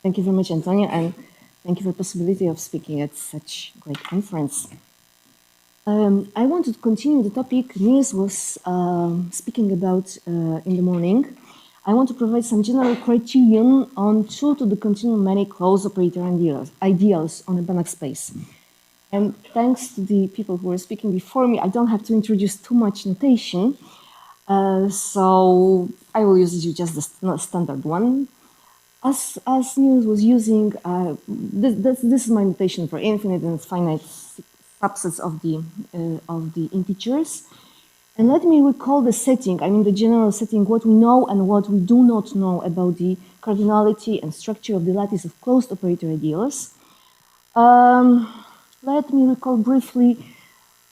Thank you very much, Antonia, and thank you for the possibility of speaking at such great conference. I wanted to continue the topic Niels was speaking about in the morning. I want to provide some general criterion on two to the continuum many closed operator ideals on a Banach space. And thanks to the people who were speaking before me, I don't have to introduce too much notation. So I will use just the standard one. As Niels was using, this is my notation for infinite and finite subsets of the integers. And let me recall the setting, I mean the general setting, what we know and what we do not know about the cardinality and structure of the lattice of closed operator ideals. Let me recall briefly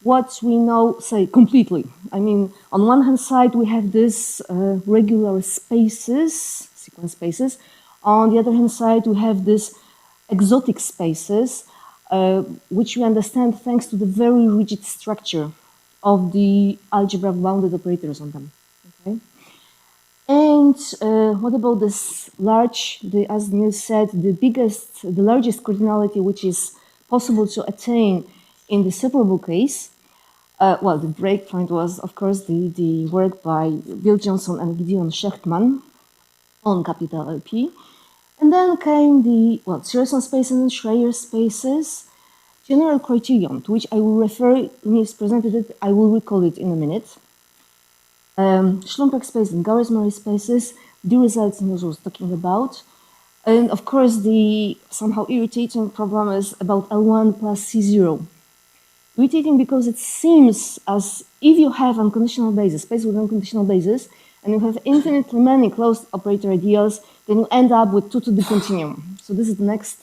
what we know, say, completely. I mean, on one hand side, we have this regular spaces, sequence spaces. On the other hand side, we have this exotic spaces, which we understand thanks to the very rigid structure of the algebra of bounded operators on them. Okay? And what about this large, as Niels said, the largest cardinality which is possible to attain in the separable case? Well, the breakpoint was, of course, the work by Bill Johnson and Gideon Shechtman on capital LP. And then came the, Shearson spaces and Schreier spaces, general criterion, to which I will refer, Niels presented it, I will recall it in a minute. Schlumberg space and Gauss-Murray spaces, the results Niels was talking about. And of course, the somehow irritating problem is about L1 plus C0. Irritating because it seems as if you have unconditional basis, space with unconditional basis, and you have infinitely many closed operator ideals, then you end up with 2 to the continuum. So this is the next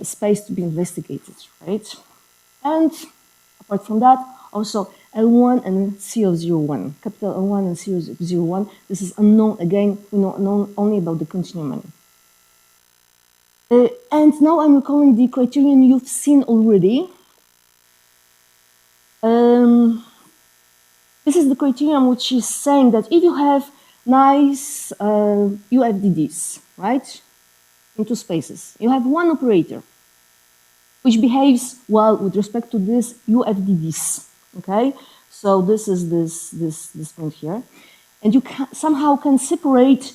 space to be investigated, right? And apart from that, also L1 and C of 01, capital L1 and C of 01, this is unknown. Again, we know only about the continuum. And now I'm recalling the criterion you've seen already. This is the criterion which is saying that if you have nice UFDDs, right, in two spaces, you have one operator which behaves well with respect to this UFDDs, okay? So this is this point here. And you somehow can separate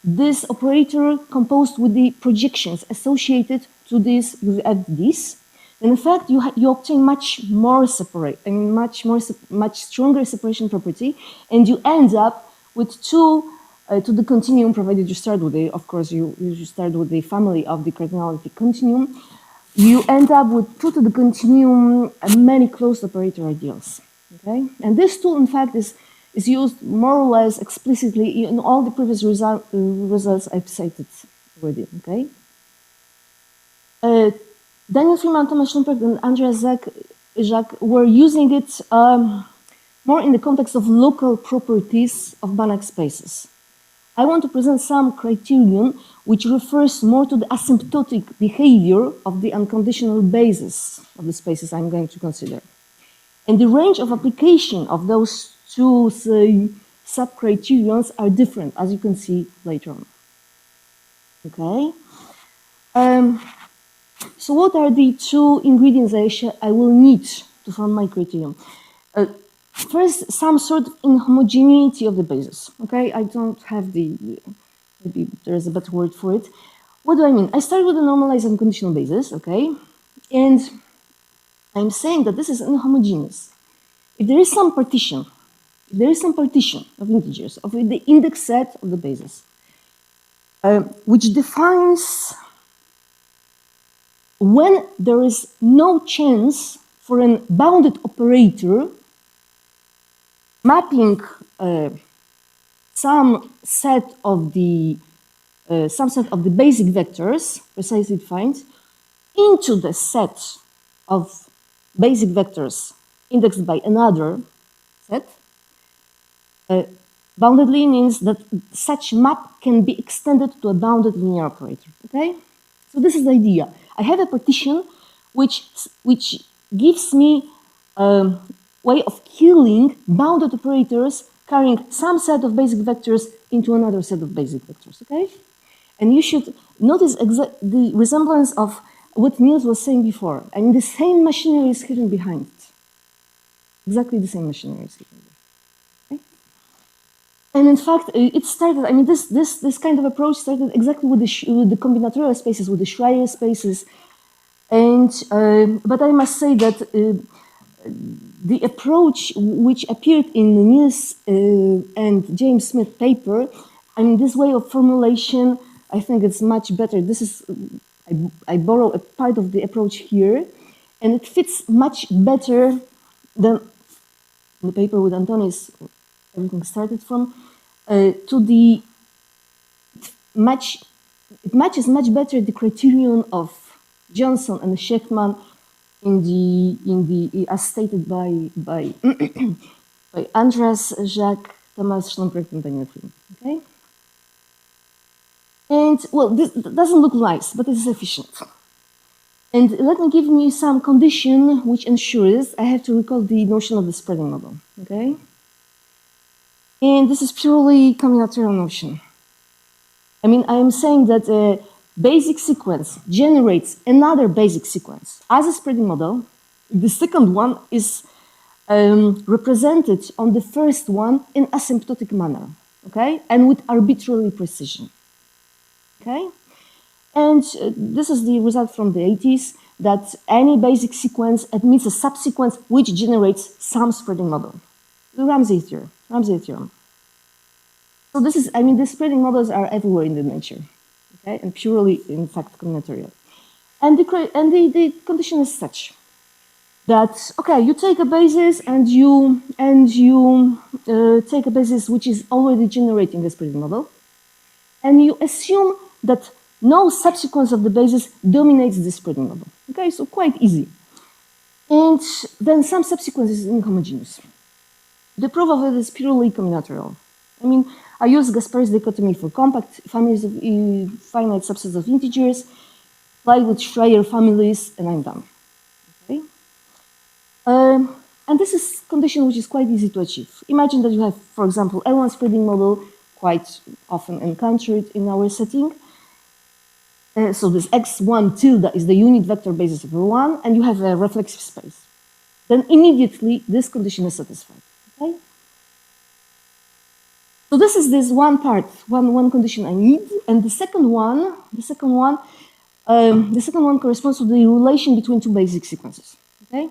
this operator composed with the projections associated to these UFDDs. And in fact, you obtain much more much stronger separation property, and you end up with 2 to the continuum, provided you start with of course, you start with the family of the cardinality continuum. You end up with 2 to the continuum many closed operator ideals. Okay, and this tool, in fact, is used more or less explicitly in all the previous results I've cited already. Okay. Daniel Freeman, Thomas Schlumberg, and Andreas Jacques were using it more in the context of local properties of Banach spaces. I want to present some criterion which refers more to the asymptotic behavior of the unconditional basis of the spaces I'm going to consider. And the range of application of those 2, say, sub-criterions are different, as you can see later on. Okay? So what are the 2 ingredients I will need to form my criterion? First, some sort of inhomogeneity of the basis. Okay, I don't have maybe there's a better word for it. What do I mean? I start with a normalized unconditional basis, okay? And I'm saying that this is inhomogeneous. If there is some partition of integers, of the index set of the basis, which defines when there is no chance for a bounded operator mapping some set of the basic vectors, precisely defined, into the set of basic vectors indexed by another set. Boundedly means that such map can be extended to a bounded linear operator. Okay, so this is the idea. I have a partition which gives me a way of killing bounded operators carrying some set of basic vectors into another set of basic vectors, okay? And you should notice the resemblance of what Niels was saying before. I mean, the same machinery is hidden behind it. Exactly the same machinery is hidden behind it. Okay? And in fact, it started, I mean, this kind of approach started exactly with the combinatorial spaces, with the Schreier spaces. And, but I must say that the approach which appeared in the Niels and James Smith paper, I mean, this way of formulation, I think it's much better. This is, I borrow a part of the approach here, and it fits much better than the paper with Antonis, everything started from, to the it matches much better the criterion of Johnson and Shechtman in the as stated by by Andreas, Jacques, Thomas, Schlombrecht, and Daniel Green. Okay, and well, this doesn't look nice, but it's efficient. And let me give me some condition which ensures I have to recall the notion of the spreading model. Okay, and this is purely combinatorial notion. I mean, I am saying that a basic sequence generates another basic sequence as a spreading model. The second one is represented on the first one in asymptotic manner, okay, and with arbitrary precision, okay. And this is the result from the 80s, that any basic sequence admits a subsequence which generates some spreading model. The Ramsey theorem. So this is, I mean, the spreading models are everywhere in the nature, okay, and purely, in fact, combinatorial. And the condition is such that, okay, you take a basis and you take a basis which is already generating a spreading model, and you assume that no subsequence of the basis dominates the spreading model. Okay, so quite easy. And then some subsequence is inhomogeneous. The proof of it is purely combinatorial. I mean, I use Gaspari's dichotomy for compact families of finite subsets of integers, apply with Schreier families, and I'm done. Okay? And this is a condition which is quite easy to achieve. Imagine that you have, for example, L1 spreading model, quite often encountered in our setting. So this x1 tilde is the unit vector basis of L1, and you have a reflexive space. Then immediately this condition is satisfied. Okay? So this is this one part, one condition I need, and the second one corresponds to the relation between two basic sequences. Okay.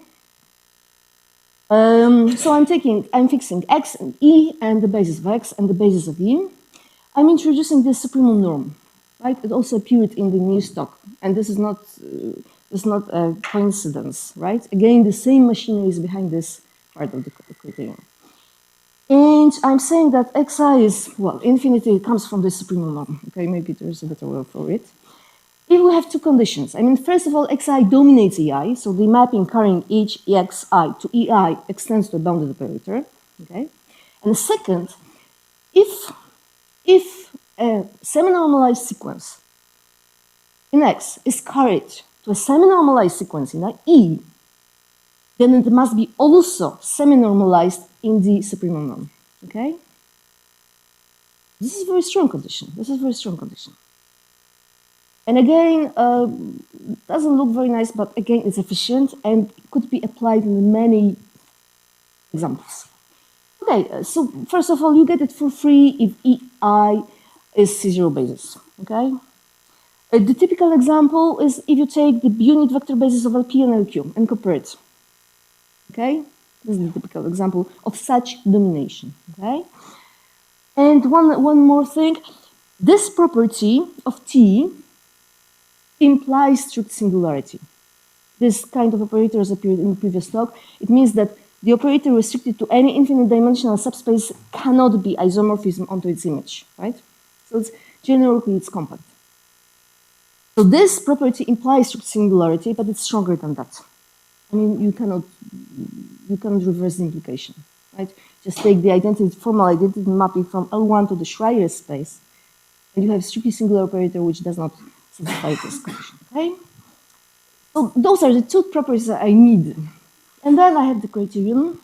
So I'm fixing x and e and the basis of x and the basis of e. I'm introducing this supremum norm, right? It also appeared in the new stock, and this is not a coincidence, right? Again, the same machinery is behind this part of the criterion. And I'm saying that xi is, well, infinity comes from the supremum norm. Okay, maybe there's a better word for it. If we have two conditions, I mean, first of all, xi dominates ei, so the mapping carrying each xi to ei extends to a bounded operator. Okay, and second, if a semi-normalized sequence in X is carried to a semi-normalized sequence in E, then it must be also semi-normalized in the supremum norm. Okay? This is a very strong condition. And again, doesn't look very nice, but again, it's efficient and could be applied in many examples. Okay, so first of all, you get it for free if EI is C0 basis, okay? The typical example is if you take the unit vector basis of LP and LQ and compare it, okay? This is the typical example of such domination, okay? And one more thing, this property of T implies strict singularity. This kind of operator has appeared in the previous talk. It means that the operator restricted to any infinite dimensional subspace cannot be isomorphism onto its image, right? So generally it's compact. So this property implies strict singularity, but it's stronger than that. I mean, you cannot reverse the implication, right? Just take the formal identity mapping from L1 to the Schreier space, and you have strictly singular operator which does not satisfy this condition, okay? So those are the two properties that I need. And then I have the criterion.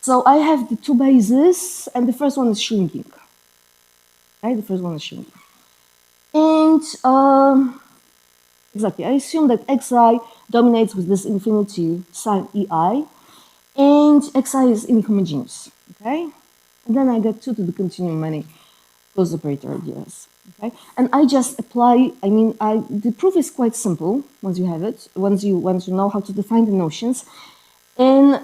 So I have the two bases, and the first one is shrinking. Right, the first one is shrinking. And exactly, I assume that xi dominates with this infinity sign ei, and xi is inhomogeneous, okay? And then I get 2 to the continuum many closed operator ideas, okay? And I just apply, the proof is quite simple once you have it, once you know how to define the notions. And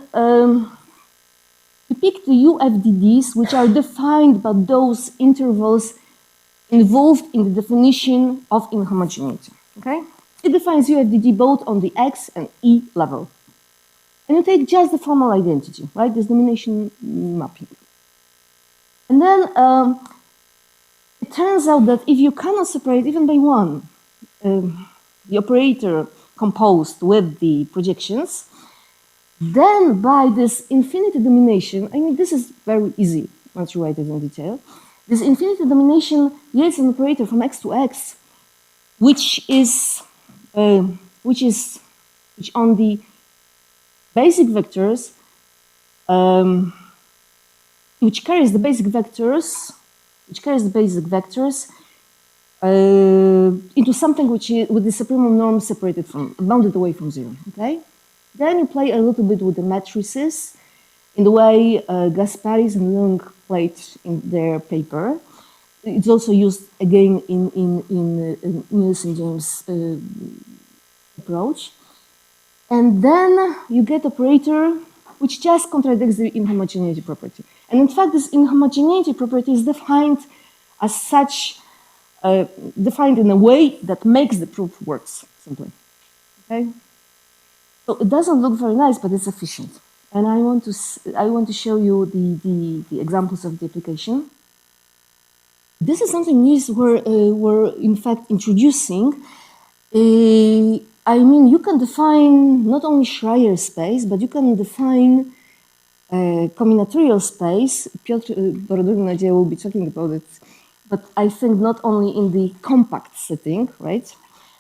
you pick the UFDDs, which are defined by those intervals involved in the definition of inhomogeneity, okay? It defines UFDD both on the X and E level. And you take just the formal identity, right? This domination mapping. And then it turns out that if you cannot separate even by one the operator composed with the projections, then by this infinity domination, this is very easy once you write it in detail. This infinity domination yields an operator from X to X, which on the basic vectors, which carries the basic vectors into something which is with the supremum norm separated from, bounded away from 0. Okay. Then you play a little bit with the matrices in the way Gasparis and Lung played in their paper. It's also used again in Niels and James' approach. And then you get operator which just contradicts the inhomogeneity property. And in fact, this inhomogeneity property is defined as such, defined in a way that makes the proof works, simply. Okay? So it doesn't look very nice, but it's efficient. And I want to show you the examples of the application. This is something Niels were in fact introducing. You can define not only Schreier space, but you can define combinatorial space. Piotr Borodowin will be talking about it, but I think not only in the compact setting, right?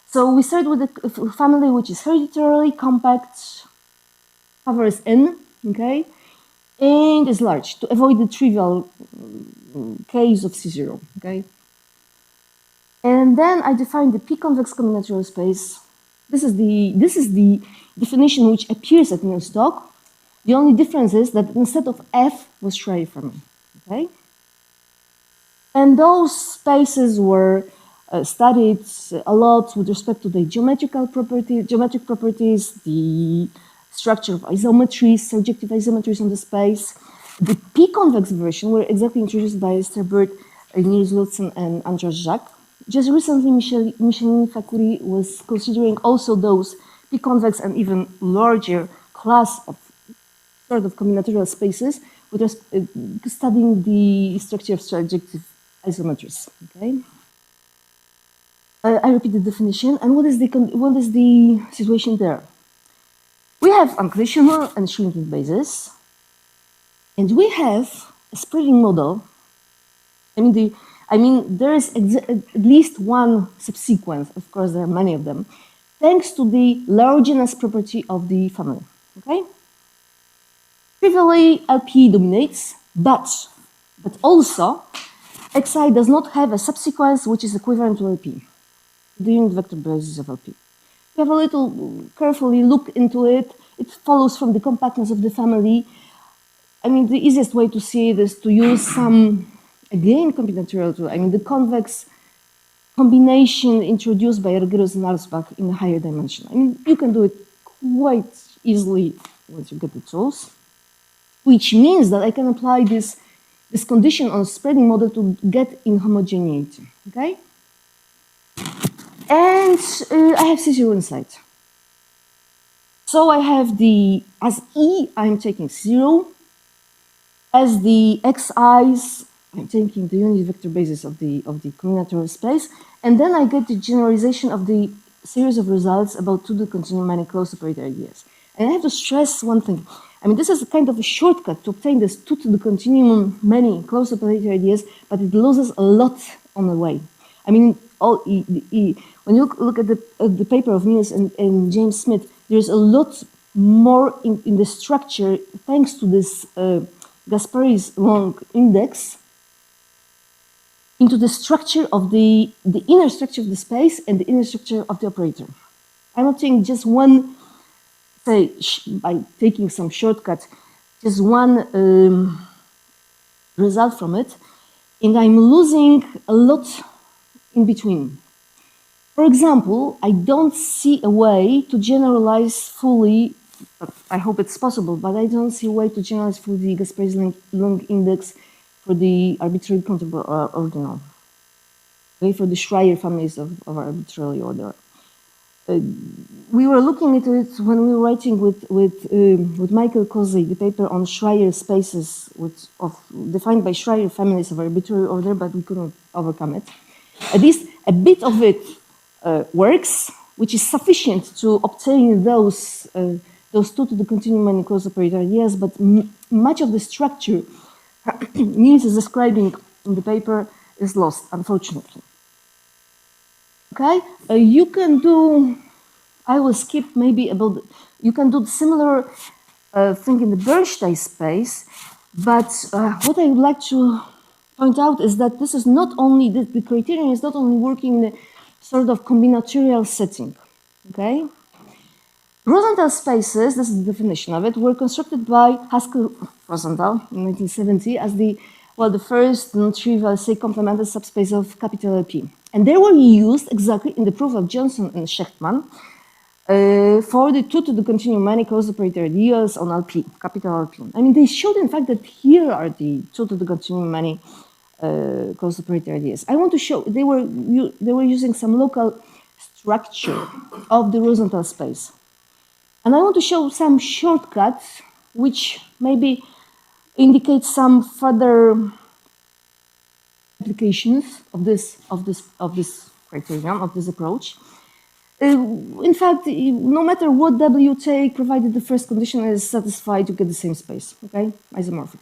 So we start with a family which is hereditarily compact, covers N, okay, and is large to avoid the trivial case of C0, okay? And then I define the P-convex combinatorial space. This is the definition which appears at Niels' talk. The only difference is that instead of F was Schreier for me, okay? And those spaces were studied a lot with respect to the geometric properties, the structure of isometries, surjective isometries on the space. The P-convex version were exactly introduced by Esther Bird, Niels Wilson, and Andras Jacques. Just recently, Michelin Fakuri was considering also those P-convex and even larger class of sort of combinatorial spaces, with studying the structure of surjective isometries. Okay. I repeat the definition, and what is the situation there? We have unconditional and shrinking bases, and we have a spreading model. There is at least one subsequence, of course there are many of them, thanks to the largeness property of the family, okay? Trivially, LP dominates, but also Xi does not have a subsequence which is equivalent to LP, the unit vector basis of LP. If you have a little carefully look into it, it follows from the compactness of the family. The easiest way to see it is to use some, again, combinatorial tool. The convex combination introduced by Ergerus and Arsbach in a higher dimension. You can do it quite easily once you get the tools, which means that I can apply this condition on spreading model to get inhomogeneity, okay? And I have C0 inside. So I have as E, I'm taking 0. As the Xi's, I'm taking the unit vector basis of the combinatorial space, and then I get the generalization of the series of results about 2 to the continuum many closed operator ideas. And I have to stress one thing. This is a kind of a shortcut to obtain this 2 to the continuum many closed operator ideas, but it loses a lot on the way. When you look at the paper of Niels and James Smith, there's a lot more in the structure thanks to this Gasparis long index. into the structure of the inner structure of the space and the inner structure of the operator. I'm not taking just one, say, by taking some shortcut, just one result from it, and I'm losing a lot in between. For example, I don't see a way to generalize fully, I hope it's possible, but I don't see a way to generalize fully the Gaspari's-Long index for the arbitrary countable ordinal, okay, for the Schreier families of arbitrary order. We were looking at it when we were writing with Michael Kozey, the paper on Schreier spaces defined by Schreier families of arbitrary order, but we couldn't overcome it. At least a bit of it works, which is sufficient to obtain those two to the continuum many closed operator ideas, but much of the structure Niels is describing in the paper is lost, unfortunately. Okay, you can do, I will skip maybe about, you can do similar thing in the Bernstein space, but what I would like to point out is that this is not only, the criterion is not only working in a sort of combinatorial setting, okay? Rosenthal spaces, this is the definition of it, were constructed by Haskell Rosenthal in 1970 as the first non-trivial, say, complemented subspace of capital LP. And they were used exactly in the proof of Johnson and Schechtman for the two to the continuum many closed operator ideas on LP, capital LP. I mean, they showed, in fact, that here are the two to the continuum many closed operator ideas. I want to show, they were using some local structure of the Rosenthal space. And I want to show some shortcuts which maybe indicate some further applications of this criterion, of this approach. In fact, no matter what W you take, provided the first condition is satisfied, you get the same space, okay? Isomorphic.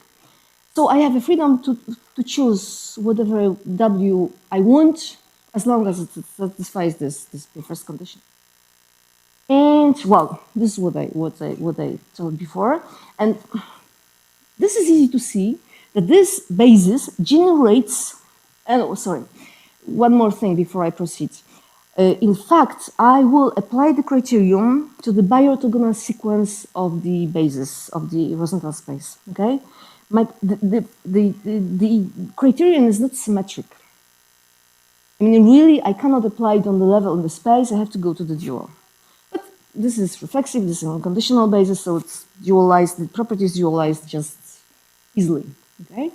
So I have a freedom to choose whatever W I want, as long as it satisfies this first condition. And well, this is what I told before, and this is easy to see that this basis generates. Oh, sorry, one more thing before I proceed. In fact, I will apply the criterion to the biorthogonal sequence of the basis of the Rosenthal space. Okay, the criterion is not symmetric. I mean, really, I cannot apply it on the level of the space. I have to go to the dual. This is reflexive, this is on conditional basis, so it's dualized, the property is dualized just easily, okay?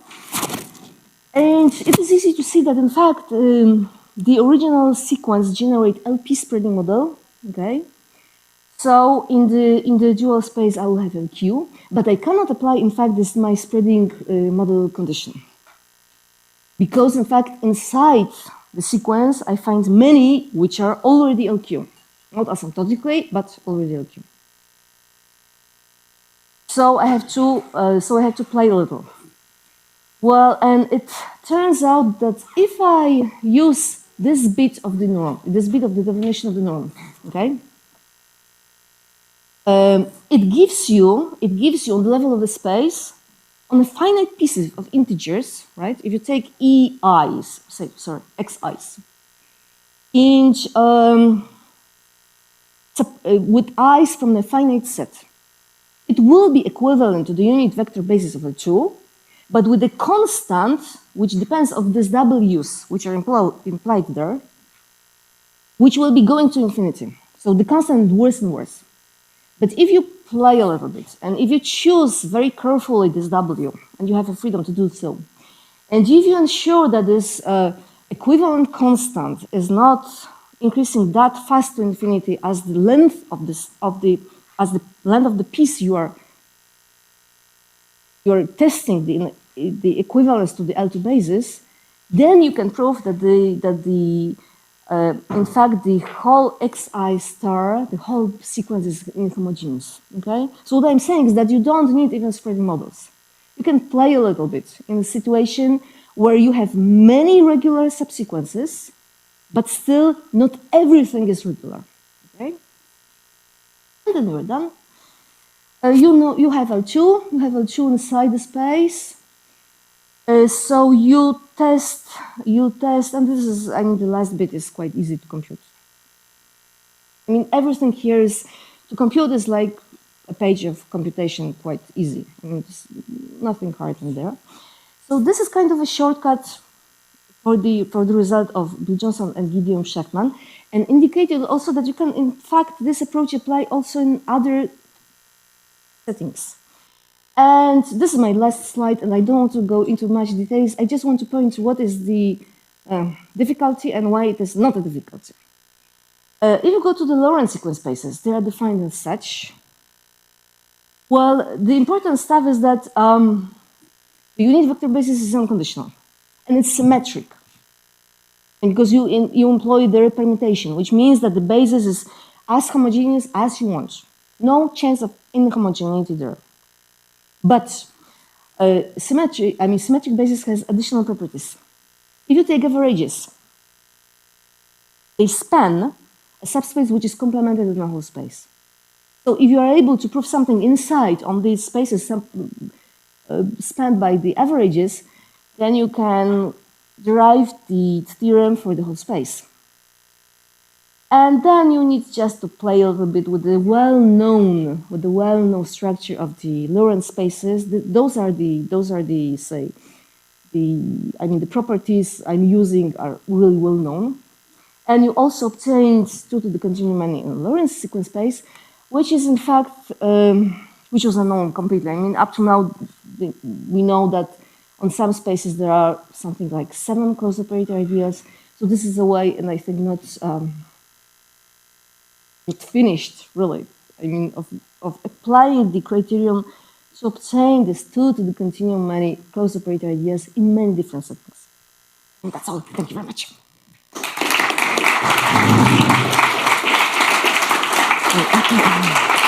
And it is easy to see that, in fact, the original sequence generate LP spreading model, okay? So in the dual space, I will have LQ, but I cannot apply, in fact, this my spreading model condition. Because, in fact, inside the sequence, I find many which are already LQ. Not asymptotically, but already LQ. So I have to play a little. Well, and it turns out that if I use this bit of the norm, this bit of the definition of the norm, okay, it gives you on the level of the space on a finite pieces of integers, right? If you take ei's, xi's, and with i's from a finite set, it will be equivalent to the unit vector basis of L2, but with a constant which depends on these w's, which are implied there, which will be going to infinity. So the constant is worse and worse. But if you play a little bit, and if you choose very carefully this w, and you have a freedom to do so, and if you ensure that this equivalent constant is not increasing that fast to infinity as the length of the length of the piece you are testing the equivalence to the L2 basis, then you can prove that in fact the whole xi star, the whole sequence is inhomogeneous. Okay, so what I'm saying is that you don't need even spreading models. You can play a little bit in a situation where you have many regular subsequences, but still not everything is regular. Okay? And then we're done. You have L2 inside the space. So you test, and this is, I mean, the last bit is quite easy to compute. I mean, everything here is, to compute is like a page of computation, quite easy. I mean, there's nothing hard in there. So this is kind of a shortcut for the result of Bill Johnson and Gideon Sheckman, and indicated also that you can, in fact, this approach apply also in other settings. And this is my last slide, and I don't want to go into much details. I just want to point to what is the difficulty and why it is not a difficulty. If you go to the Lorentz sequence spaces, they are defined as such. Well, the important stuff is that the unit vector basis is unconditional, and it's symmetric. And because you employ the permutation, which means that the basis is as homogeneous as you want. No chance of inhomogeneity there. But symmetric basis has additional properties. If you take averages, they span a subspace which is complemented in a whole space. So if you are able to prove something inside on these spaces spanned by the averages, then you can derive the theorem for the whole space. And then you need just to play a little bit with the well-known structure of the Lorentz spaces. Those are the properties I'm using are really well known. And you also obtained 2 to the continuum many in Lorentz sequence space, which is in fact, which was unknown completely. I mean, up to now, we know that on some spaces there are something like 7 closed operator ideas. So this is a way, and I think not finished, really. I mean, of applying the criterion to obtain this 2 to the continuum many closed operator ideas in many different settings. And that's all. Thank you very much. Thank you.